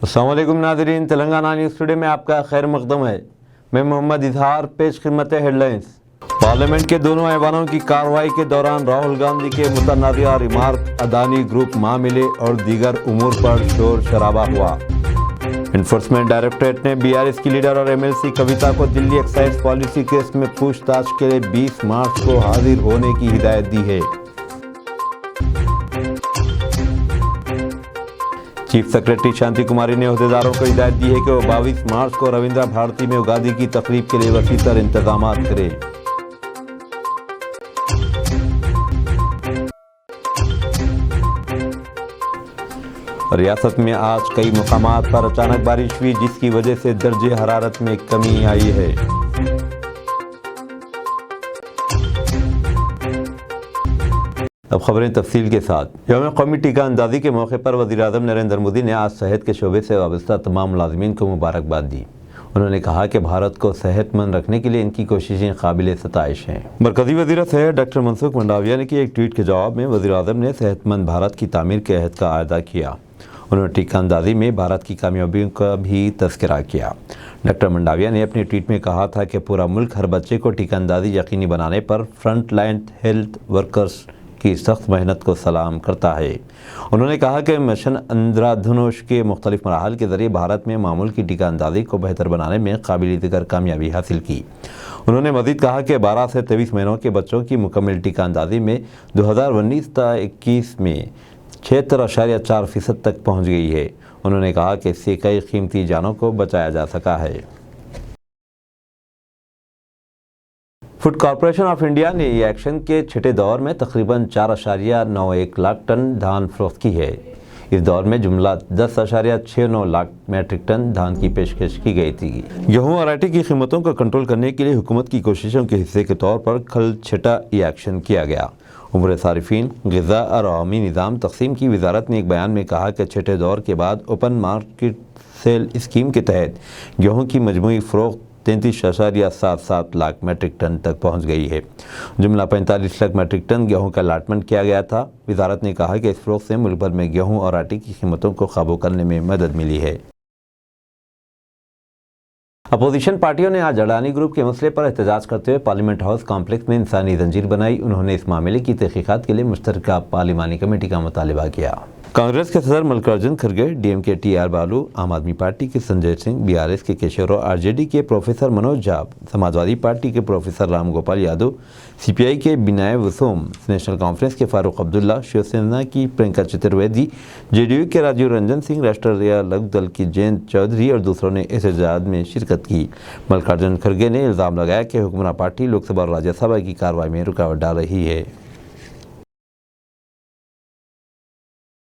अस्सलाम वालेकुम नाज़रीन, तेलंगाना न्यूज़ टुडे में आपका खैर मकदम है। मैं मोहम्मद इजहार, पेश खिदमत हेडलाइंस। पार्लियामेंट के दोनों ऐवानों की कार्रवाई के दौरान राहुल गांधी के मुतनाज़िया रिमार्क, अदानी ग्रुप मामले और दीगर उमूर पर शोर शराबा हुआ। इन्फोर्समेंट डायरेक्टरेट ने बीआरएस की लीडर और एमएलसी कविता को दिल्ली एक्साइज पॉलिसी केस में पूछताछ के लिए 20 मार्च को हाजिर होने की हिदायत दी है। चीफ सेक्रेटरी शांति कुमारी ने अहदेदारों को हिदायत दी है कि वो 22 मार्च को रविंद्र भारती में उगादी की तकरीब के लिए वसीतर इंतजाम करें। रियासत में आज कई मुकामात पर अचानक बारिश हुई, जिसकी वजह से दर्जे हरारत में कमी आई है। अब खबरें तफसील के साथ। यौम कौमी टीका अंदाजी के मौके पर वज़ीर-ए-आज़म नरेंद्र मोदी ने आज सेहत के शोबे से वाबस्ता तमाम मुलाज़िमीन को मुबारकबाद दी। उन्होंने कहा कि भारत को सेहतमंद रखने के लिए इनकी कोशिशें काबिल सताइश हैं। मरकज़ी वज़ीर सेहत डॉक्टर मनसुख मंडाविया ने की एक ट्वीट के जवाब में वज़ीर-ए-आज़म ने सेहतमंद भारत की तामीर के अहद का अदा किया। उन्होंने टीका अंदाजी में भारत की कामयाबियों का भी तज़किरा किया। डॉक्टर मंडाविया ने अपने ट्वीट में कहा था कि पूरा मुल्क हर बच्चे को टीका अंदाजी यकीनी बनाने पर फ्रंट लाइन हेल्थ वर्कर्स की सख्त मेहनत को सलाम करता है। उन्होंने कहा कि मिशन इंद्रधनुष के मुख्तलिफ मराहल के ज़रिए भारत में मामूल की टीका अंदाजी को बेहतर बनाने में काबिल ज़िक्र कामयाबी हासिल की। उन्होंने मज़ीद कहा कि 12 से 23 महीनों के बच्चों की मुकम्मल टीका अंदाजी में 2019-21 में 76.4% तक पहुँच गई है। उन्होंने कहा कि इससे कई कीमती जानों को बचाया जा सका है। फूड कॉरपोरेशन ऑफ इंडिया ने ई एक्शन के छठे दौर में तकरीबन 4.91 लाख टन धान फरोख्त की है। इस दौर में जुमला 10.69 लाख मैट्रिक टन धान की पेशकश की गई थी। गेहूं और आटे की कीमतों को कंट्रोल करने के लिए हुकूमत की कोशिशों के हिस्से के तौर पर कल छठा ई एक्शन किया गया। उम्र सारिफीन, ग़िज़ा और अवामी निज़ाम तक़सीम की वजारत ने एक बयान में कहा कि छठे दौर के बाद ओपन मार्केट सेल स्कीम के तहत गेहूँ की मजमूई फ़रोख्त 33.77 लाख मैट्रिक टन तक पहुंच गई है। जुमला 45 लाख मैट्रिक टन गेहूं का अलाटमेंट किया गया था। वजारत ने कहा कि इस फ़रोख्त से मुल्क भर में गेहूं और आटे की कीमतों को काबू करने में मदद मिली है। अपोजिशन पार्टियों ने आज अडानी ग्रुप के मसले पर एहतजाज करते हुए पार्लियामेंट हाउस कॉम्प्लेक्स में इंसानी जंजीर बनाई। उन्होंने इस मामले की तहकीकात के लिए मुश्तरका पार्लिमानी कमेटी का मुतालबा किया। कांग्रेस के सदर मल्लिकार्जुन खड़गे, डीएमके टी आर बालू, आम आदमी पार्टी के संजय सिंह, बीआरएस के केशव राव, आरजेडी के प्रोफेसर मनोज झा, समाजवादी पार्टी के प्रोफेसर राम गोपाल यादव, सीपीआई के बिनाय वसोम, नेशनल कॉन्फ्रेंस के फारूक अब्दुल्ला, शिवसेना की प्रियंका चतुर्वेदी, जेडीयू के राजीव रंजन सिंह, राष्ट्रीय लोकदल की जयंत चौधरी और दूसरों ने एहतजाज में शिरकत की। मल्लिकार्जुन खड़गे ने इल्ज़ाम लगाया कि हुक्मरान पार्टी लोकसभा और राज्यसभा की कार्रवाई में रुकावट डाल रही है।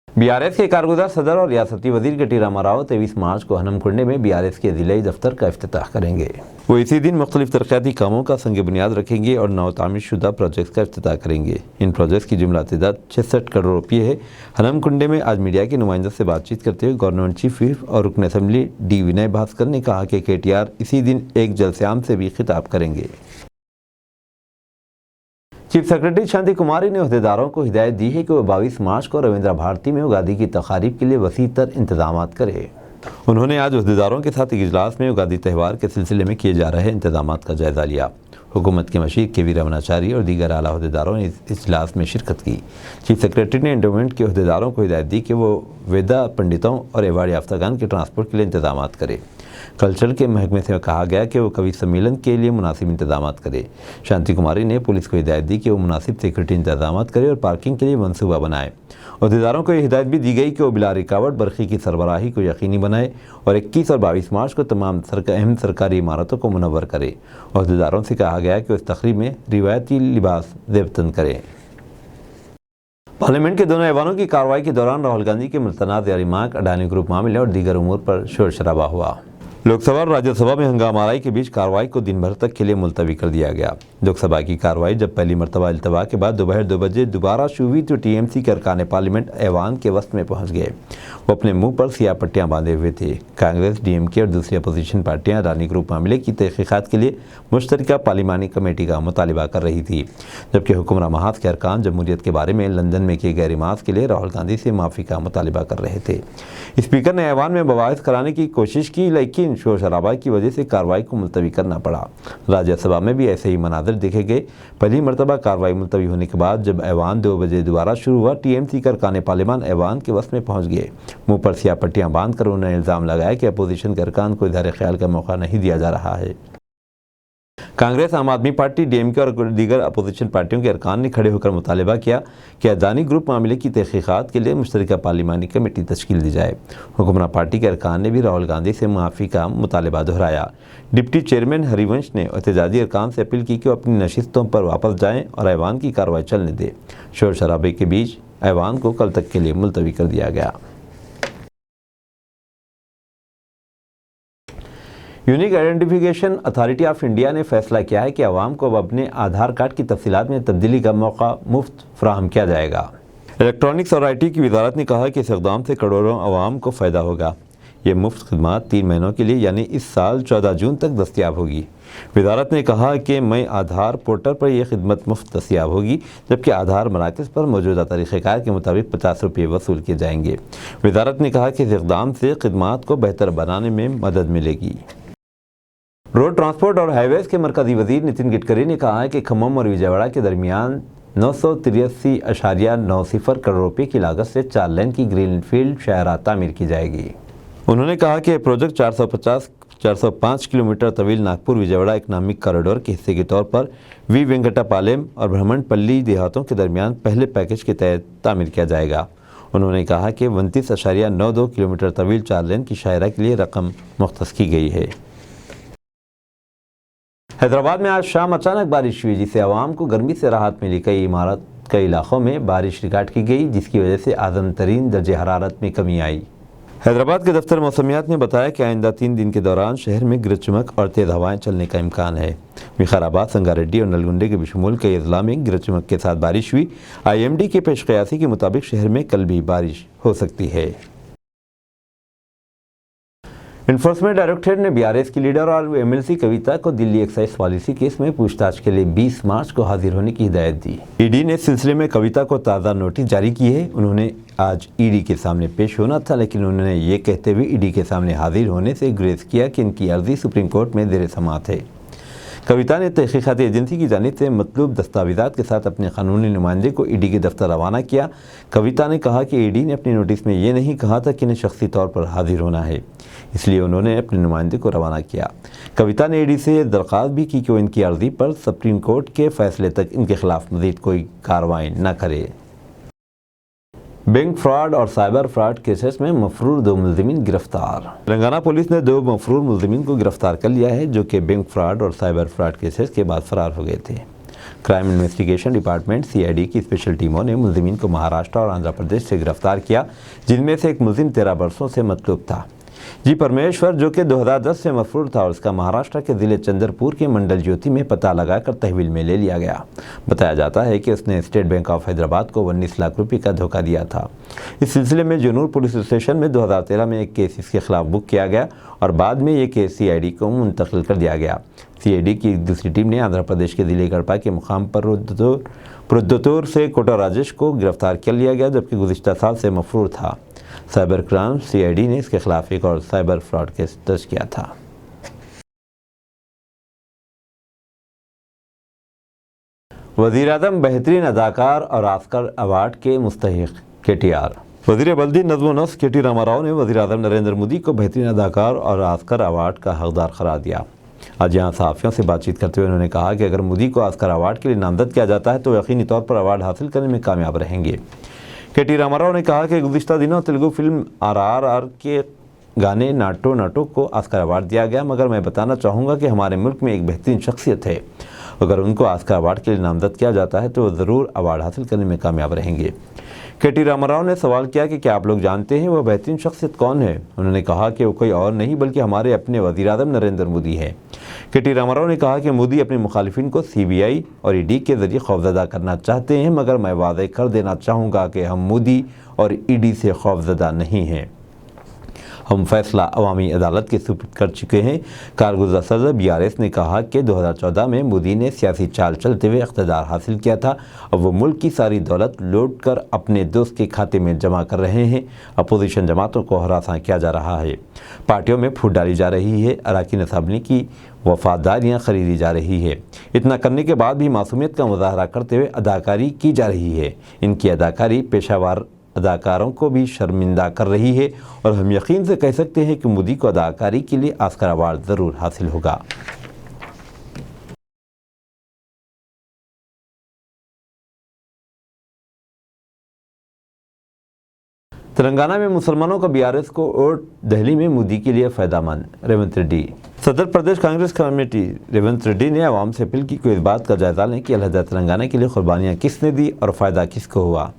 बीआरएस के कारगुजार सदर और रियासती वजीर के टी रामाराव 23 मार्च को हनमकुंडे में बीआरएस के जिलाई दफ्तर का इफ्तिताह करेंगे। वो इसी दिन मुख्तलिफ तरक्याती कामों का संग बुनियाद रखेंगे और नौ तामीर शुदा प्रोजेक्ट्स का इफ्तिताह करेंगे। इन प्रोजेक्ट्स की जुमला तादाद 66 करोड़ रुपये है। हनमकुंडे में आज मीडिया के नुमाइंदों से बातचीत करते हुए गवर्नमेंट चीफ व्हिप और रुकन असम्बली डी विनय भास्कर ने कहा कि केटीआर इसी दिन एक जलसे आम से भी खिताब करेंगे। चीफ सेक्रेटरी शांति कुमारी ने अहदेदारों को हिदायत दी है कि वो 22 मार्च को रविंद्र भारती में उगादी की तकारीब के लिए वसीतर इंतजाम करें। उन्होंने आज अहदेदारों के साथ एक इजलास में उगादी त्यौहार के सिलसिले में किए जा रहे इंतजाम का जायज़ा लिया। हुकूमत के मशीर के वी रमनाचारी और दीगर आला अहदेदारों ने इस इजलास में शिरकत की। चीफ सेक्रेटरी ने एंडोमेंट के अहदेदारों को हिदायत दी कि वो वेदा पंडितों और एवार्ड याफ्तागान के ट्रांसपोर्ट के लिए इंतजाम करें। कल्चर के महकमे से कहा गया कि वो कवि सम्मेलन के लिए मुनासिब इंतजाम करे। शांति कुमारी ने पुलिस को हिदायत दी कि वो मुनासिब सिक्योरिटी इंतजाम करे और पार्किंग के लिए मनसूबा बनाए। अहदेदारों को यह हिदायत भी दी गई कि वो बिला रुकावट बरक़ी की सरबराही को यकीनी बनाए और 21 और 22 मार्च को तमाम अहम सरकारी इमारतों को मुनव्वर करे। अहदेदारों से कहा गया कि वो इस तकरीब में रिवायती लिबास ज़ेबतन करें। पार्लियामेंट के दोनों ऐवानों की कार्रवाई के दौरान राहुल गांधी के मुतनाज़िया रिमार्क, अडानी ग्रुप मामले और दीगर उमूर पर शोर शराबा हुआ। लोकसभा और राज्यसभा में हंगामाराई के बीच कार्रवाई को दिन भर तक के लिए मुलतवी कर दिया गया। लोकसभा की कार्रवाई जब पहली मरतबा इल्तवा के बाद दोपहर 2 बजे दोबारा शुरू हुई तो टीएमसी के अरकान पार्लियामेंट ऐवान के वस्त में पहुंच गए। वो अपने मुंह पर सियाह पट्टियां बांधे हुए थे। कांग्रेस, डीएमके और दूसरी अपोजिशन पार्टियां अडानी ग्रुप मामले की तहकीकात के लिए मुश्तरका पार्लिमानी कमेटी का मुतालिबा कर रही थी, जबकि हुक्मरान महाज के अरकान जमहूरियत के बारे में लंदन में किए गए रिमार्क्स के लिए राहुल गांधी से माफ़ी का मुतालिबा कर रहे थे। स्पीकर ने ऐवान में बवास कराने की कोशिश की, लेकिन शोर शराबा की वजह से कार्रवाई को मुलतवी करना पड़ा। राज्यसभा में भी ऐसे ही मनाज़र देखे गए। पहली मरतबा कार्रवाई मुलतवी होने के बाद जब ऐवान 2 बजे दोबारा शुरू हुआ, टीएमसी के अरकान पार्लियामान ऐवान के वस्त में पहुंच गए। मुंह पर सियाह पट्टियां बांधकर उन्होंने इल्ज़ाम लगाया कि अपोजिशन के अरकान को इज़हार ख्याल का मौका नहीं दिया जा रहा है। कांग्रेस, आम आदमी पार्टी, डीएमके और दीगर अपोजिशन पार्टियों के अरकान ने खड़े होकर मुतालिबा किया कि अडानी ग्रुप मामले की तहकीकात के लिए मुश्तरका पार्लिमानी कमेटी तश्कील दी जाए। हुक्मरान पार्टी के अरकान ने भी राहुल गांधी से माफ़ी का मुतालिबा दोहराया। डिप्टी चेयरमैन हरिवंश ने एहतजाजी अरकान से अपील की कि वो अपनी नशिस्तों पर वापस जाएँ और ऐवान की कार्रवाई चलने दें। शोर शराबे के बीच ऐवान को कल तक के लिए मुलतवी कर दिया गया। Unique identification authority of India ने फैसला किया है कि आवाम को अब अपने आधार कार्ड की तफसीलात में तब्दीली का मौका मुफ्त फराहम किया जाएगा। इलेक्ट्रॉनिक्स और IT की वजारत ने कहा कि इस इक़दाम से करोड़ों आवाम को फ़ायदा होगा। ये मुफ्त खिदमत 3 महीनों के लिए यानी इस साल 14 जून तक दस्तियाब होगी। वजारत ने कहा कि मई आधार पोर्टल पर यह खिदमत मुफ्त दस्तियाब होगी, जबकि आधार मराकज़ पर मौजूदा तरीक़ेकार के मुताबिक 50 रुपये वसूल किए जाएंगे। वजारत ने कहा कि इस इक़दाम से खिदमत को बेहतर बनाने में मदद मिलेगी। रोड ट्रांसपोर्ट और हाईवेज़ के मरकज़ी वज़ीर नितिन गडकरी ने कहा है कि खम्मम और विजयवाड़ा के दरमियान 983.90 करोड़ रुपये की लागत से 4 लेन की ग्रीनफील्ड शाहराह तामीर की जाएगी। उन्होंने कहा कि प्रोजेक्ट 405 किलोमीटर तवील नागपुर विजयवाड़ा इकनॉमिक कॉरिडोर के हिस्से के तौर पर वी वेंकटापालेम और ब्रह्मणपल्ली देहातों के दरमियान पहले पैकेज के तहत तामीर किया जाएगा। उन्होंने कहा कि 29.92 किलोमीटर तवील 4 लेन की शाहराह के लिए रकम मुख्तस की गई है। हैदराबाद में आज शाम अचानक बारिश हुई, जिससे आवाम को गर्मी से राहत मिली। कई इलाकों में बारिश रिकॉर्ड की गई, जिसकी वजह से आज़म तरीन दर्जे हरारत में कमी आई। हैदराबाद के दफ्तर मौसमियात ने बताया कि आइंदा 3 दिन के दौरान शहर में गरज चमक और तेज़ हवाएं चलने का इम्कान है। विकाराबाद, संगारेड्डी और नलगुंडे के बशमूल कई अजला में गरज चमक के साथ बारिश हुई। IMD के पेश क़यासी के मुताबिक शहर में कल भी बारिश हो सकती है। इन्फोर्समेंट डायरेक्टरेट ने BRS की लीडर और MLC कविता को दिल्ली एक्साइज पॉलिसी केस में पूछताछ के लिए 20 मार्च को हाजिर होने की हिदायत दी। ED ने इस सिलसिले में कविता को ताज़ा नोटिस जारी की है। उन्होंने आज ED के सामने पेश होना था, लेकिन उन्होंने ये कहते हुए ED के सामने हाजिर होने से गुरेज किया कि इनकी अर्जी सुप्रीम कोर्ट में ज़ेर समाअत है। कविता ने तहकीकाती एजेंसी की जानिब से मतलूब दस्तावेज़ात के साथ अपने कानूनी नुमाइंदे को ED के दफ्तर रवाना किया। कविता ने कहा कि ED ने अपनी नोटिस में ये नहीं कहा था कि इन्हें शख्सी तौर पर हाजिर होना है, इसलिए उन्होंने अपने नुमाइंदे को रवाना किया। कविता ने ED से दरख्वास्त भी की कि वो इनकी अर्जी पर सुप्रीम कोर्ट के फैसले तक इनके खिलाफ मज़ीद कोई कार्रवाई न करे। बैंक फ्रॉड और साइबर फ्रॉड केसेस में मफरूर 2 मुलज़िमीन गिरफ्तार। तेलंगाना पुलिस ने 2 मफरूर मुलज़िमीन को गिरफ्तार कर लिया है, जो कि बैंक फ्रॉड और साइबर फ्रॉड केसेस के बाद फरार हो गए थे। क्राइम इन्वेस्टिगेशन डिपार्टमेंट CID की स्पेशल टीमों ने मुलज़िमीन को महाराष्ट्र और आंध्र प्रदेश से गिरफ्तार किया, जिनमें से एक मुलज़िम 13 बरसों से मतलूब था। जी परमेश्वर, जो कि 2010 से मफरूर था, और उसका महाराष्ट्र के ज़िले चंद्रपुर के मंडल ज्योति में पता लगाकर तहवील में ले लिया गया। बताया जाता है कि उसने स्टेट बैंक ऑफ हैदराबाद को 19 लाख रुपये का धोखा दिया था। इस सिलसिले में जनूर पुलिस स्टेशन में 2013 में एक केस इसके खिलाफ बुक किया गया और बाद में ये केस CID को मुंतकिल कर दिया गया। CID की दूसरी टीम ने आंध्र प्रदेश के ज़िले गड़पा के मुकाम पर रुद्रतोर से कोटा राजेश को गिरफ्तार कर लिया गया, जबकि गुज़िश्ता साल से मफरूर था। साइबर क्राइम CID ने इसके खिलाफ एक और साइबर फ्रॉड केस दर्ज किया था। वज़ीर-ए-आज़म बेहतरीन अदाकार और ऑस्कर अवार्ड के मुस्तहिक KTR। वज़ीर बल्दी नज़्म व नस्र KT रामाराव ने वज़ीर-ए-आज़म नरेंद्र मोदी को बेहतरीन अदाकार और ऑस्कर अवार्ड का हकदार करार दिया। आज यहाँ सहाफ़ियों से बातचीत करते हुए उन्होंने कहा कि अगर मोदी को ऑस्कर अवार्ड के लिए नामज़द किया जाता है तो यकीनी तौर पर अवार्ड हासिल करने में कामयाब रहेंगे। KT रामाराव ने कहा कि गुज़िश्ता दिनों तेलुगु फिल्म RRR के गाने नाटो नाटो को ऑस्कर अवार्ड दिया गया, मगर मैं बताना चाहूँगा कि हमारे मुल्क में एक बेहतरीन शख्सियत है अगर उनको ऑस्कर अवार्ड के लिए नामजद किया जाता है तो वो ज़रूर अवार्ड हासिल करने में कामयाब रहेंगे। के.टी. रामाराव ने सवाल किया कि क्या आप लोग जानते हैं वह बेहतरीन शख्सियत कौन है। उन्होंने कहा कि वो कोई और नहीं बल्कि हमारे अपने वज़ीर-ए-आज़म नरेंद्र मोदी हैं। के.टी. रामाराव ने कहा कि मोदी अपने मुखालिफिन को CBI और ED के ज़रिए खौफज़दा करना चाहते हैं, मगर मैं वाज़ेह कर देना चाहूँगा कि हम मोदी और ED से खौफज़दा नहीं हैं। हम फैसला अवामी अदालत के सुपुर्द कर चुके हैं। कारगुज़र सदर BRS ने कहा कि 2014 में मोदी ने सियासी चाल चलते हुए इक़्तिदार हासिल किया था। अब वो मुल्क की सारी दौलत लूट कर अपने दोस्त के खाते में जमा कर रहे हैं। अपोजिशन जमातों को हरासा किया जा रहा है, पार्टियों में फूट डाली जा रही है, अरकान असम्बली की वफादारियाँ खरीदी जा रही है। इतना करने के बाद भी मासूमियत का मुजाहरा करते हुए अदाकारी की जा रही है। इनकी अदाकारी पेशावर अदाकारों को भी शर्मिंदा कर रही है और हम यकीन से कह सकते हैं कि मोदी को अदाकारी के लिए ऑस्कर अवार्ड ज़रूर हासिल होगा। तेलंगाना में मुसलमानों का BRS को वोट, दिल्ली में मोदी के लिए फ़ायदेमंद। रेवंत रेड्डी। सदर प्रदेश कांग्रेस कमेटी रेवंत रेड्डी ने आवाम से अपील की कि इस बात का जायज़ा लें कि अलहदा तेलंगाना के लिए कुर्बानियाँ किसने दी और फ़ायदा किसको हुआ।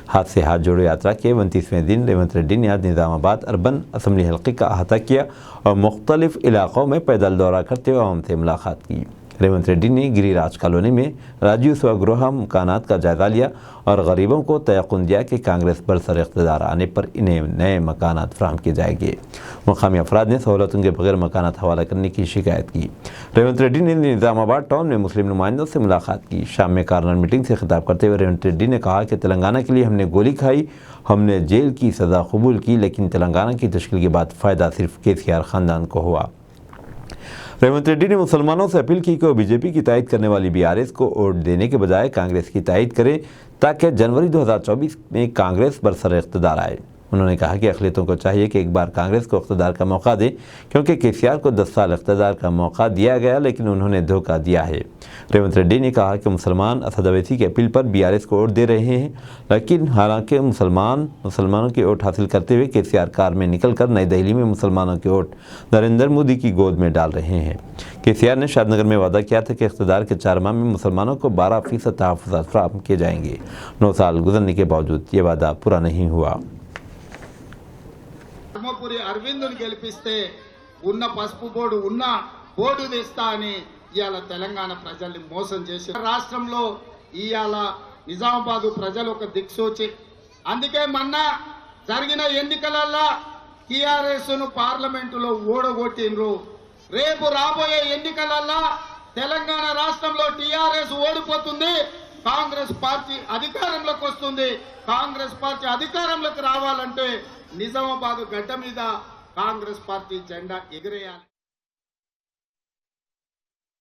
हाथ से हाथ जोड़ो यात्रा के 29वें दिन रेवंत रेड्डी ने आज निज़ामाबाद अर्बन असम्बली हल्के का अहाता किया और मुख्तलिफ इलाक़ों में पैदल दौरा करते हुए आवाम से मुलाकात की। रेवंत रेड्डी ने गिरिराज कॉलोनी में राजीव स्वगृह मकानात का जायज़ा लिया और गरीबों को तयक़ुन दिया कि कांग्रेस बरसर इक़्तिदार आने पर इन्हें नए मकानात फराहम किए जाएंगे। मुकामी अफराद ने सहूलतों के बगैर मकानात हवाला करने की शिकायत की। रेवंत रेड्डी ने निज़ामाबाद टाउन में मुस्लिम नुमाइंदों से मुलाकात की। शाम में कार्नर मीटिंग से खिताब करते हुए रेवंत रेड्डी ने कहा कि तेलंगाना के लिए हमने गोली खाई, हमने जेल की सज़ा कबूल की, लेकिन तेलंगाना की तश्कील के बाद फ़ायदा सिर्फ KCR ख़ानदान को हुआ। रेवंत रेड्डी ने मुसलमानों से अपील की कि वो BJP की तायद करने वाली BRS को वोट देने के बजाय कांग्रेस की तायद करें ताकि जनवरी 2024 में कांग्रेस बरसर इक़्तिदार आए। उन्होंने कहा कि अक़लियतों को चाहिए कि एक बार कांग्रेस को इक़्तिदार का मौका दें, क्योंकि KCR को 10 साल इक़्तिदार का मौका दिया गया लेकिन उन्होंने धोखा दिया है। रेवंत रेड्डी ने कहा कि मुसलमान असद अवैसी की अपील पर BRS को वोट दे रहे हैं, लेकिन हालांकि मुसलमानों के वोट हासिल करते हुए KCR कार में निकलकर नई दिल्ली में मुसलमानों के वोट नरेंद्र मोदी की गोद में डाल रहे हैं। KCR ने शादनगर में वादा किया था कि इक़्तिदार के 4 माह में मुसलमानों को 12% तहफ़्फ़ुज़ात फराहम किए जाएंगे। 9 साल गुजरने के बावजूद ये वादा पूरा नहीं हुआ। ధర్మపురి అరవింద్ని గెలిపిస్తే ఉన్న పసుపు బోర్డు తెస్తా అని ఇవాళ తెలంగాణ ప్రజల్ని మోసం చేసి రాష్ట్రంలో ఇవాళ నిజామాబాద్ ప్రజలు ఒక దిక్సూచి. అందుకే మొన్న జరిగిన ఎన్నికలలో TRS ను పార్లమెంటులో ఓడగొట్టిండ్రు. రేపు రాబోయే ఎన్నికలలో తెలంగాణ రాష్ట్రంలో TRS ఓడిపోతుంది, కాంగ్రెస్ పార్టీ అధికారంలోకి వస్తుంది. కాంగ్రెస్ పార్టీ అధికారంలోకి రావాలంటే నిజామాబాద్ గడ్డ మీద కాంగ్రెస్ పార్టీ జెండా ఎగిరేయాలి।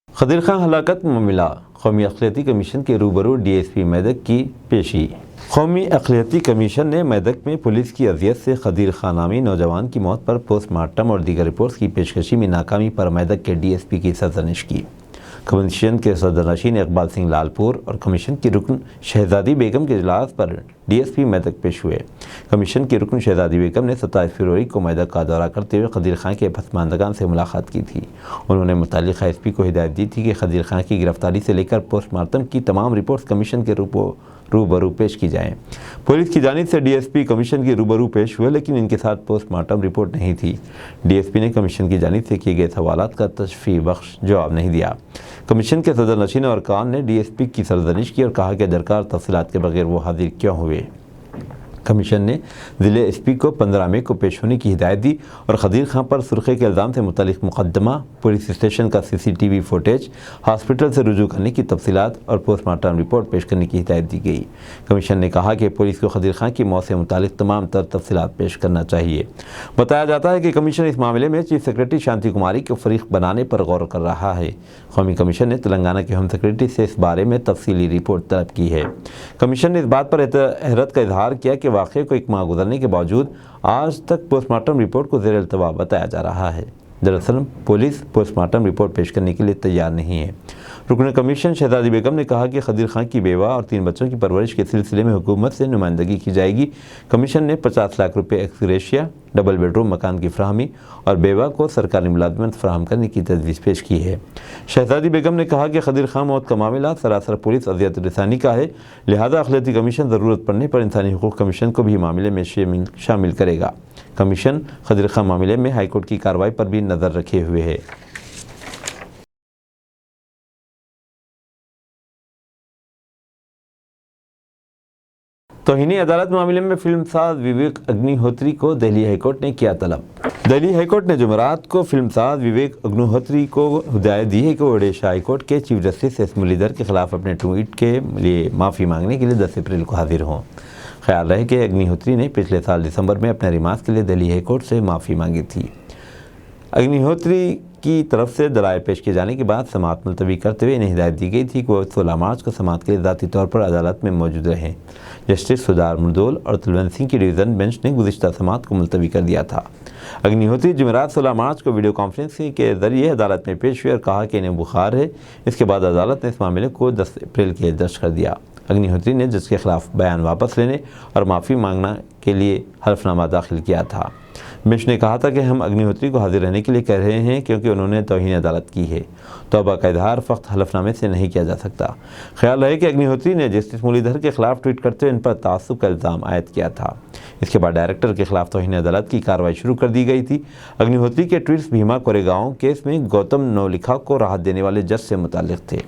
खदीर खां हलाकत मामला कौमी अक़लियती कमीशन के रूबरू DSP मेदक की पेशी। कौमी अक़लियती कमीशन ने मेदक में पुलिस की अजियत से खदीर खां नामी नौजवान की मौत पर पोस्टमार्टम और दीगर रिपोर्ट्स की पेशकशी में नाकामी पर मेदक के DSP की सरजनिश की। कमीशन के सदरनशीन इकबाल सिंह लालपुर और कमीशन की रुकन शहजादी बेगम के इजलास पर DSP मेदक पेश हुए। कमीशन की रुकन शहजादी बेगम ने 27 फरवरी को मेदक का दौरा करते हुए खदीर खां के पसमानदगान से मुलाकात की थी। उन्होंने मुतल्लिक़ा SP को हिदायत दी थी कि खदीर खां की गिरफ्तारी से लेकर पोस्टमार्टम की तमाम रिपोर्ट्स कमीशन के रूबरू पेश की जाएँ। पुलिस की जानिब से DSP कमीशन की रूबरू पेश हुए, लेकिन इनके साथ पोस्टमार्टम रिपोर्ट नहीं थी। DSP ने कमीशन की जानिब से किए गए सवालात का तशफ़ी बख्श जवाब नहीं दिया। कमीशन के सदरनशीन और कान ने DSP की सरजनिश की और कहा कि दरकार तफसीलात के बगैर वो हाजिर क्यों हुए। कमीशन ने ज़िले SP को 15 मई को पेश होने की हिदायत दी और खदीर खां पर सुरखे के इल्ज़ाम से मुतल्लिक़ मुकदमा, पुलिस स्टेशन का CCTV फुटेज, हॉस्पिटल से रुजू करने की तफसीलात और पोस्टमार्टम रिपोर्ट पेश करने की हिदायत दी गई। कमीशन ने कहा कि पुलिस को खदीर खां की मौत से मुतालिक तमाम तर तफसीलात पेश करना चाहिए। बताया जाता है कि कमीशन इस मामले में चीफ सेक्रेटरी शांति कुमारी को फरीक बनाने पर गौर कर रहा है। कौमी कमीशन ने तेलंगाना के होम सेक्रेटरी से इस बारे में तफसीली रिपोर्ट तलब की है। कमीशन ने इस बात पर हैरत का इजहार किया कि वाक़े को 1 माह गुजरने के बावजूद आज तक पोस्टमार्टम रिपोर्ट को ज़ेर इल्तवा बताया जा रहा है। दरअसल पुलिस पोस्टमार्टम रिपोर्ट पेश करने के लिए तैयार नहीं है। रुकन कमीशन शहजादी बेगम ने कहा कि खदीर खान की बेवा और 3 बच्चों की परवरिश के सिलसिले में हुकूमत से नुमाइंदगी की जाएगी। कमीशन ने 50 लाख रुपये एक्स-ग्रेशिया, डबल बेडरूम मकान की फराहमी और बेवा को सरकारी मुलाजमत फराहम करने की तजवीज़ पेश की है। शहजादी बेगम ने कहा कि खदीर खान मौत का मामला सरासर पुलिस अजियत रसानी का है, लिहाजा अखिलती कमीशन ज़रूरत पड़ने पर इंसानी हुकूक कमीशन को भी मामले में शामिल करेगा। कमीशन खदीर खान मामले में हाईकोर्ट की कार्रवाई पर भी नज़र रखे हुए है। तौहीनी अदालत मामले में फिल्मसाज विवेक अग्निहोत्री को दिल्ली हाईकोर्ट ने किया तलब। दिल्ली हाईकोर्ट ने जुमेरात को फिल्मसाज विवेक अग्निहोत्री को हिदायत दी है कि वो ओडिशा हाईकोर्ट के चीफ जस्टिस एस मुरलीधर के खिलाफ अपने ट्वीट के लिए माफ़ी मांगने के लिए 10 अप्रैल को हाजिर हों। ख्याल रहे कि अग्निहोत्री ने पिछले साल दिसंबर में अपने रिमांड के लिए दिल्ली हाईकोर्ट से माफ़ी मांगी थी। अग्निहोत्री की तरफ से दलाइल पेश किए जाने के बाद समाअत मुलतवी करते हुए इन्हें हिदायत दी गई थी कि वो 16 मार्च को समाअत के लिए ذاتی तौर पर अदालत में मौजूद रहें। जस्टिस सुधार मुर्दोल और तुलवंत सिंह की डिवीज़न बेंच ने गुज़िश्ता समाअत को मुलतवी कर दिया था। अग्निहोत्री जुमेरात 16 मार्च को वीडियो कॉन्फ्रेंसिंग के जरिए अदालत में पेश हुए और कहा कि इन्हें बुखार है। इसके बाद अदालत ने इस मामले को 10 अप्रैल के दर्ज कर दिया। अग्निहोत्री ने जज के खिलाफ बयान वापस लेने और माफ़ी मांगने के लिए हल्फनामा दाखिल किया था। बेंच ने कहा था कि हम अग्निहोत्री को हाजिर रहने के लिए कह रहे हैं क्योंकि उन्होंने तौहीन अदालत की है। तौबा का इजहार फ़क्त हलफनामे से नहीं किया जा सकता। ख्याल रहे कि अग्निहोत्री ने जस्टिस मुरलीधर के खिलाफ ट्वीट करते हुए इन पर तासुब का इल्ज़ाम आयद किया था। इसके बाद डायरेक्टर के खिलाफ तौहीन अदालत की कार्रवाई शुरू कर दी गई थी। अग्निहोत्री के ट्वीट्स भीमा कोरेगांव केस में गौतम नवलिखा को राहत देने वाले जज से मुताल्लिक़ थे।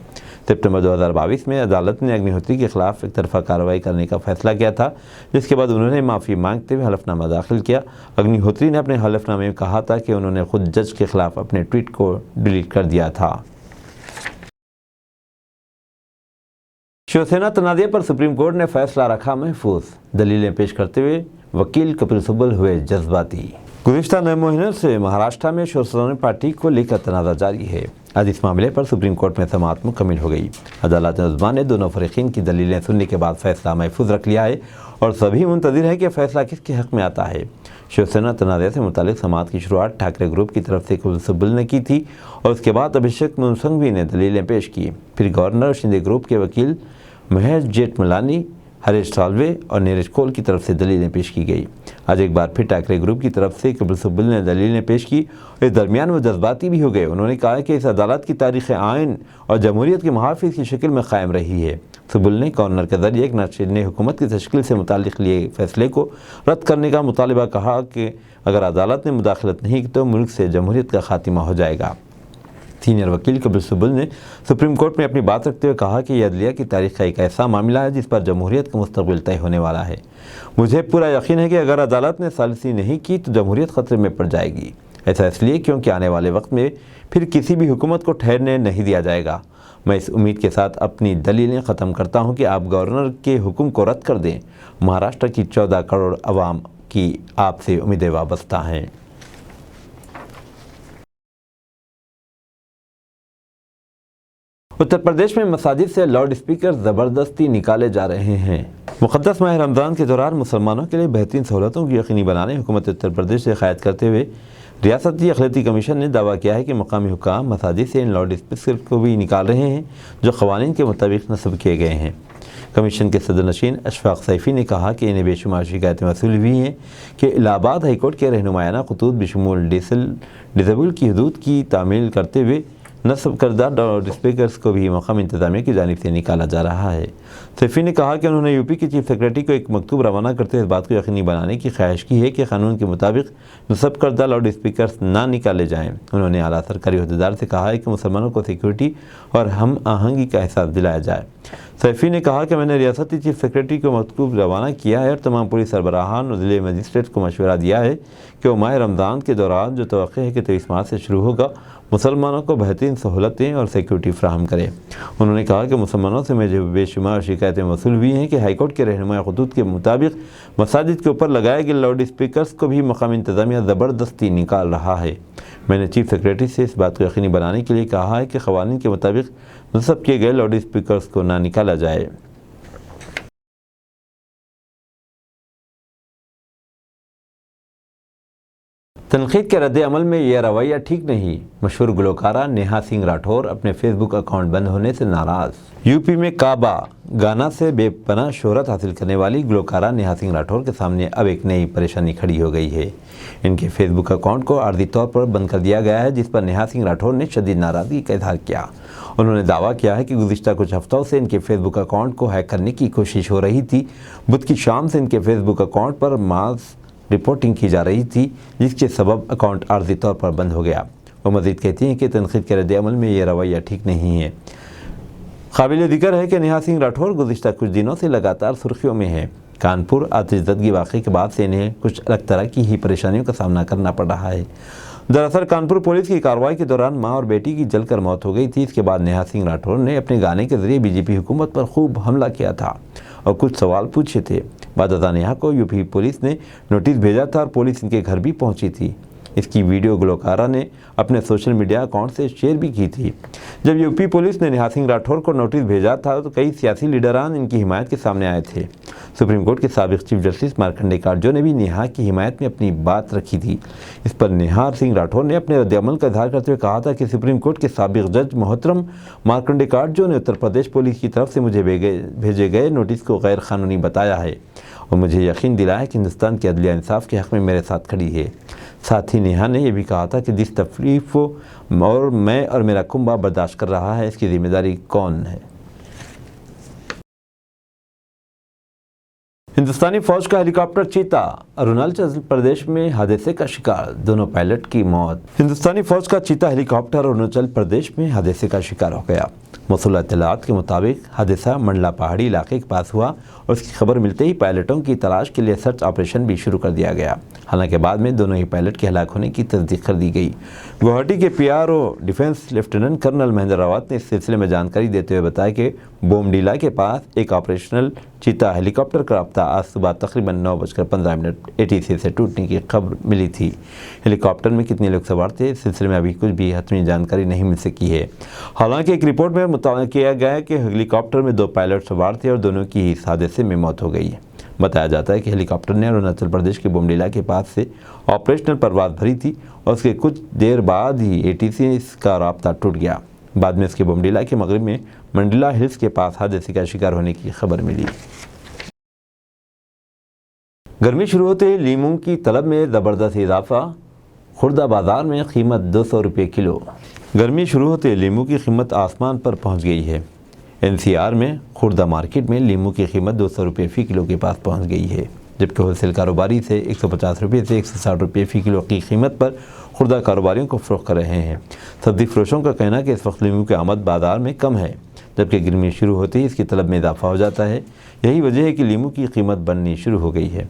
सितंबर 2022 में अदालत ने अग्निहोत्री के खिलाफ एक तरफा कार्रवाई करने का फैसला किया था, जिसके बाद उन्होंने माफ़ी मांगते हुए हलफनामा दाखिल किया। अग्निहोत्री ने अपने हलफनामे में कहा था कि उन्होंने खुद जज के खिलाफ अपने ट्वीट को डिलीट कर दिया था। शिवसेना तनाज़े पर सुप्रीम कोर्ट ने फैसला रखा महफूज। दलीलें पेश करते हुए वकील कपिल सिब्बल हुए जज्बाती। गुज़िश्ता 9 महीनों से महाराष्ट्र में शिवसेना पार्टी को लेकर तनाज़ा जारी है। आज इस मामले पर सुप्रीम कोर्ट में समाअत मुकम्मिल हो गई। अदालत उज़्मा ने दोनों फरीक़ीन की दलीलें सुनने के बाद फैसला महफूज रख लिया है और सभी मुंतज़िर हैं कि फैसला किसके हक़ में आता है। शिवसेना तनाज़े से मुतालिक समाअत की शुरुआत ठाकरे ग्रुप की तरफ से कपिल सिब्बल ने की थी और उसके बाद अभिषेक मनु सिंघवी ने दलीलें पेश की। फिर गवर्नर और शिंदे ग्रुप के वकील महेश जेठमलानी, हरीश साल्वे और नीरज कोल की तरफ से दलीलें पेश की गई। आज एक बार फिर ठाकरे ग्रुप की तरफ से कपिल सिब्बल ने दलीलें पेश की। इस दरमियान वो जज्बाती भी हो गए। उन्होंने कहा कि इस अदालत की तारीख़ आइन और जमहूरियत के मुहाफ़िज़ की शक्ल में क़ायम रही है। सिब्बल ने गवर्नर के ज़रिए एक नाशिरीन हुकूमत की तश्कील से मुताल्लिक़ लिए फैसले को रद्द करने का मुतालबा कहा कि अगर अदालत ने मुदाखलत नहीं की तो मुल्क से जमहूरियत का खात्मा हो जाएगा। सीनियर वकील कपिल सिब्बल ने सुप्रीम कोर्ट में अपनी बात रखते हुए कहा कि यह अदलिया की तारीख़ का एक ऐसा मामला है जिस पर जमहूरियत का मुस्तक़बिल तय होने वाला है। मुझे पूरा यकीन है कि अगर अदालत ने सालिसी नहीं की तो जमहूरियत ख़तरे में पड़ जाएगी। ऐसा इसलिए क्योंकि आने वाले वक्त में फिर किसी भी हुकूमत को ठहरने नहीं दिया जाएगा। मैं इस उम्मीद के साथ अपनी दलीलें ख़त्म करता हूँ कि आप गवर्नर के हुक्म को रद्द कर दें। महाराष्ट्र की 14 करोड़ अवाम की आपसे उम्मीदें वाबस्ता हैं। उत्तर प्रदेश में मसाजिद से लाउड स्पीकर ज़बरदस्ती निकाले जा रहे हैं। मुक़द्दस माह रमज़ान के दौरान मुसलमानों के लिए बेहतरीन सहूलतों की यकीनी बनाने हुकूमत उत्तर प्रदेश से हिदायत करते हुए रियासती अखिलती कमीशन ने दावा किया है कि मकामी हुक्काम मसाजिद से इन लाउड स्पीकर को भी निकाल रहे हैं जो क़वानीन के मुताबिक नस्ब किए गए हैं। कमीशन के सदर नशीन अशफाक सैफ़ी ने कहा कि इन्हें बेशुमार शिकायतें मसूल हुई हैं कि इलाहाबाद हाईकोर्ट के रहनुमायाना खतूत बशमूल डिसेबल की हदूद की तामील करते हुए नस्ब करदा लाउड स्पीकर्स को भी मकामी इंतज़ामिया की जानिब से निकाला जा रहा है। सैफ़ी ने कहा कि उन्होंने यूपी के चीफ सेक्रेटरी को एक मकतूब रवाना करते हुए इस बात को यकीनी बनाने की ख्वाहिश की है कि कानून के मुताबिक नस्ब करदा लाउड स्पीकर्स ना निकाले जाएँ। उन्होंने आला सरकारी अहदेदार से कहा है कि मुसलमानों को सिक्योरिटी और हम आहंगी का एहसास दिलाया जाए। सैफ़ी ने कहा कि मैंने रियासती चीफ सेक्रेटरी को मकतूब रवाना किया है और तमाम पुलिस सरबराहान और ज़िले मजिस्ट्रेट को मशवरा दिया है कि वो माह रमज़ान के दौरान जो तवक्को है कि 23 मार्च से शुरू होगा मुसलमानों को बेहतरीन सहूलतें और सिक्योरिटी फ्राहम करें। उन्होंने कहा कि मुसलमानों से मुझे बेशुमार शिकायतें मसूल हुई हैं कि हाईकोर्ट के रहनुमा खतूत के मुताबिक मसाजिद के ऊपर लगाए गए लाउड स्पीकर्स को भी मकामी इंतज़ामिया ज़बरदस्ती निकाल रहा है। मैंने चीफ सेक्रेटरी से इस बात को यकीनी बनाने के लिए कहा है कि क़वानीन के मुताबिक नस्ब किए गए लाउड स्पीकर्स को ना निकाला जाए। तनखीद के रद्द अमल में यह रवैया ठीक नहीं। मशहूर गुलकारा नेहा सिंह राठौर अपने फेसबुक अकाउंट बंद होने से नाराज। यूपी में काबा गाना से बेपनाह शोहरत हासिल करने वाली गुलकारा नेहा सिंह राठौर के सामने अब एक नई परेशानी खड़ी हो गई है। इनके फेसबुक अकाउंट को आर्जी तौर पर बंद कर दिया गया है, जिस पर नेहा सिंह राठौर ने शदीद नाराज़गी का इजहार किया। उन्होंने दावा किया है कि गुज़िश्ता कुछ हफ्तों से इनके फेसबुक अकाउंट को हैक करने की कोशिश हो रही थी। बुध की शाम से इनके फेसबुक अकाउंट पर मास रिपोर्टिंग की जा रही थी, जिसके सबब अकाउंट आर्जी तौर पर बंद हो गया। वो मज़ीद कहती हैं कि तनखीद के रद्द अमल में ये रवैया ठीक नहीं है। काबिल ज़िक्र है कि नेहा सिंह राठौर गुज़िश्ता कुछ दिनों से लगातार सुर्खियों में है। कानपुर आतिशज़दगी वाक़े के बाद से इन्हें कुछ अलग तरह की ही परेशानियों का सामना करना पड़ रहा है। दरअसल कानपुर पुलिस की कार्रवाई के दौरान मां और बेटी की जलकर मौत हो गई थी। इसके बाद नेहा सिंह राठौर ने अपने गाने के जरिए बीजेपी हुकूमत पर खूब हमला किया था और कुछ सवाल पूछे थे। बाद नेहा को यूपी पुलिस ने नोटिस भेजा था और पुलिस इनके घर भी पहुंची थी। इसकी वीडियो गुलकारा ने अपने सोशल मीडिया अकाउंट से शेयर भी की थी। जब यूपी पुलिस ने नेहा सिंह राठौर को नोटिस भेजा था तो कई सियासी लीडरान इनकी हिमायत के सामने आए थे। सुप्रीम कोर्ट के साबिक चीफ जस्टिस मार्कंडे कार्जो ने भी नेहा की हिमायत में अपनी बात रखी थी। इस पर नेहा सिंह राठौर ने अपने रद्द-ए-अमल का इजहार करते हुए कहा था कि सुप्रीम कोर्ट के साबिक जज मोहतरम मार्कंडे कार्जो ने उत्तर प्रदेश पुलिस की तरफ से मुझे भेजे गए नोटिस को गैर कानूनी बताया है और मुझे यकीन दिलाया है कि हिंदुस्तान की अदलिया इंसाफ के हक़ में मेरे साथ खड़ी है। साथ ही नेहा ने यह भी कहा था कि जिस तकलीफ और मैं और मेरा कुंबा बर्दाश्त कर रहा है, इसकी जिम्मेदारी कौन है। हिंदुस्तानी फौज का हेलीकॉप्टर चीता अरुणाचल प्रदेश में हादसे का शिकार, दोनों पायलट की मौत। हिंदुस्तानी फौज का चीता हेलीकॉप्टर अरुणाचल प्रदेश में हादसे का शिकार हो गया। मौसूल इत्तलात के मुताबिक हादसा मंडला पहाड़ी इलाके के पास हुआ और इसकी खबर मिलते ही पायलटों की तलाश के लिए सर्च ऑपरेशन भी शुरू कर दिया गया। हालांकि बाद में दोनों ही पायलट के हलाक होने की तस्दीक कर दी गई। गुवाहाटी के PRO defence lieutenant colonel Mahendra Rawat ने इस सिलसिले में जानकारी देते हुए बताया कि बोमडीला के पास एक ऑपरेशनल चीता हेलीकॉप्टर का रब्ता आज सुबह तकरीबन 9:15 ATC से टूटने की खबर मिली थी। हेलीकॉप्टर में कितने लोग सवार थे, इस सिलसिले में अभी कुछ भी हतमी जानकारी नहीं मिल सकी है। हालांकि एक रिपोर्ट में मुताबिक किया गया है कि हेलीकॉप्टर में 2 पायलट सवार थे और दोनों की इस हादसे में मौत हो गई है। बताया जाता है कि हेलीकॉप्टर ने अरुणाचल प्रदेश के बोमडीला के पास से ऑपरेशनल परवाज भरी थी और उसके कुछ देर बाद ही ATC का राब्ता टूट गया। बाद में इसके बोमडीला के मगरब में मंडला हिल्स के पास हादसे का शिकार होने की खबर मिली। गर्मी शुरू होते ही लीमू की तलब में ज़बरदस्त इजाफा, खुर्दा बाज़ार में कीमत 200 रुपये किलो। गर्मी शुरू होते लीमू की कीमत आसमान पर पहुंच गई है। NCR में खुर्दा मार्केट में लीमू की कीमत 200 रुपये फ़ी किलो के पास पहुंच गई है, जबकि होलसेल कारोबारी से 150 रुपये से 160 रुपये फ़ी किलो की कीमत पर खुर्दा कारोबारियों को फ़रोख्त कर रहे हैं। सब्ज़ी फरोशों का कहना है कि इस वक्त लीमू की आमद बाज़ार में कम है, जबकि गर्मी शुरू होते ही इसकी तलब में इजाफा हो जाता है। यही वजह है कि लीमू की कीमत बढ़नी शुरू हो गई है।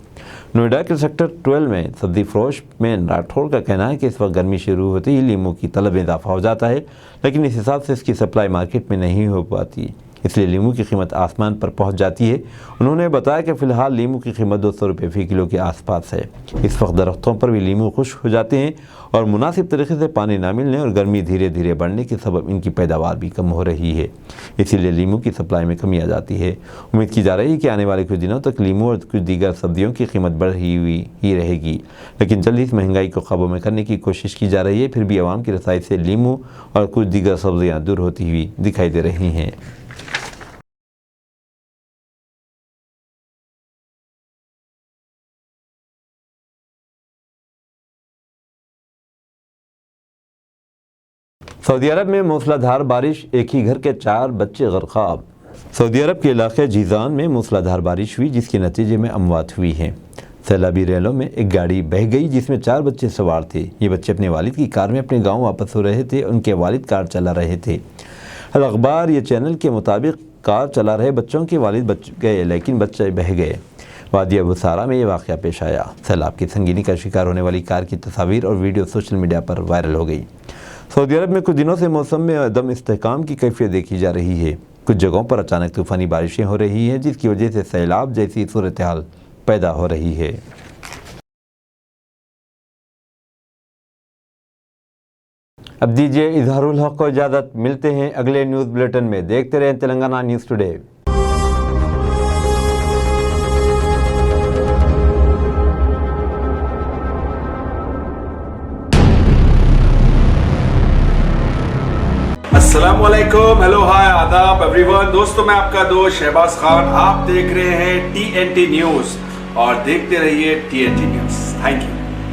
नोएडा के सेक्टर 12 में सब्ज़ी फरोश में राठौर का कहना है कि इस वक्त गर्मी शुरू होते ही लीमू की तलब में इजाफा हो जाता है, लेकिन इस हिसाब से इसकी सप्लाई मार्केट में नहीं हो पाती, इसलिए लीमू की कीमत आसमान पर पहुंच जाती है। उन्होंने बताया कि फ़िलहाल लीमू की कीमत 200 रुपये फ़ी किलो के आसपास है। इस वक्त दरख्तों पर भी लीमू खुश्क हो जाते हैं और मुनासिब तरीके से पानी ना मिलने और गर्मी धीरे धीरे बढ़ने के सबब इनकी पैदावार भी कम हो रही है, इसीलिए लीमू की सप्लाई में कमी आ जाती है। उम्मीद की जा रही है कि आने वाले कुछ दिनों तक लीमू और कुछ दीगर सब्जियों की कीमत बढ़ी हुई ही रहेगी, लेकिन जल्द ही इस महंगाई को काबू में करने की कोशिश की जा रही है। फिर भी आवाम की रसाई से लीमू और कुछ दीगर सब्जियाँ दूर होती हुई दिखाई दे रही हैं। सऊदी अरब में मूसलाधार बारिश, एक ही घर के 4 बच्चे गर्काब। सऊदी अरब के इलाके जीज़ान में मूसलाधार बारिश हुई, जिसके नतीजे में अमवात हुई हैं। सैलाबी रेलों में एक गाड़ी बह गई जिसमें 4 बच्चे सवार थे। ये बच्चे अपने वालिद की कार में अपने गांव वापस हो रहे थे। उनके वालिद कार चला रहे थे। अल अखबार ये चैनल के मुताबिक कार चला रहे बच्चों के वालिद बच गए, लेकिन बच्चे बह गए। वादी अबू सारा में ये वाक़या पेश आया। सैलाब की संगीनी का शिकार होने वाली कार की तस्वीर और वीडियो सोशल मीडिया पर वायरल हो गई। सऊदी अरब में कुछ दिनों से मौसम में अदम इस्तेहकाम की कैफियत देखी जा रही है। कुछ जगहों पर अचानक तूफ़ानी बारिशें हो रही हैं, जिसकी वजह से सैलाब जैसी सूरत हाल पैदा हो रही है। अब दीजिए इजहारुल हक को इजाज़त। मिलते हैं अगले न्यूज़ बुलेटिन में। देखते रहें तेलंगाना न्यूज़ टुडे। अस्सलाम वालेकुम, हेलो हाय आदाब एवरीवन। दोस्तों मैं आपका दोस्त शहबाज खान, आप देख रहे हैं TNT न्यूज़ और देखते रहिए TNT न्यूज़। Thank you.